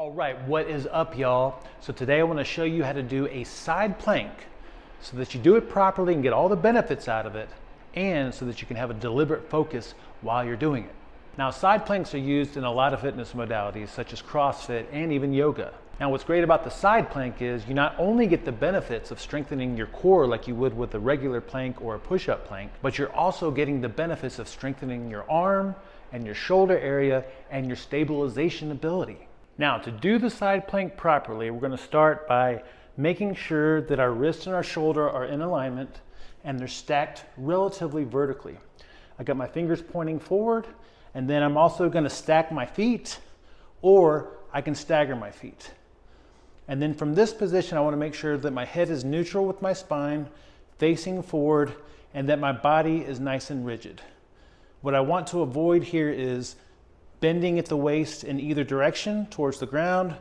All right, what is up, y'all? So today I want to show you how to do a side plank so that you do it properly and get all the benefits out of it, and so that you can have a deliberate focus while you're doing it. Now, side planks are used in a lot of fitness modalities such as CrossFit and even yoga. Now, what's great about the side plank is you not only get the benefits of strengthening your core like you would with a regular plank or a push-up plank, but you're also getting the benefits of strengthening your arm and your shoulder area and your stabilization ability. Now, to do the side plank properly, we're going to start by making sure that our wrist and our shoulder are in alignment and they're stacked relatively vertically. I got my fingers pointing forward, and then I'm also going to stack my feet, or I can stagger my feet. And then from this position, I want to make sure that my head is neutral with my spine, facing forward, and that my body is nice and rigid. What I want to avoid here is bending at the waist in either direction towards the ground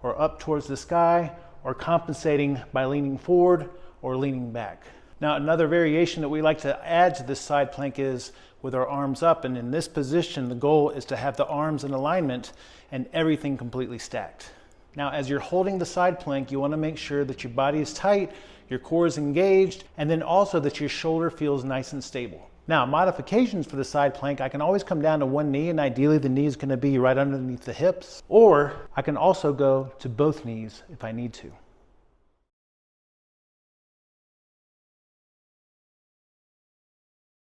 or up towards the sky, or compensating by leaning forward or leaning back. Now, another variation that we like to add to this side plank is with our arms up, and in this position the goal is to have the arms in alignment and everything completely stacked. Now, as you're holding the side plank, you want to make sure that your body is tight, your core is engaged, and then also that your shoulder feels nice and stable. Now, modifications for the side plank, I can always come down to one knee, and ideally the knee is going to be right underneath the hips, or I can also go to both knees if I need to.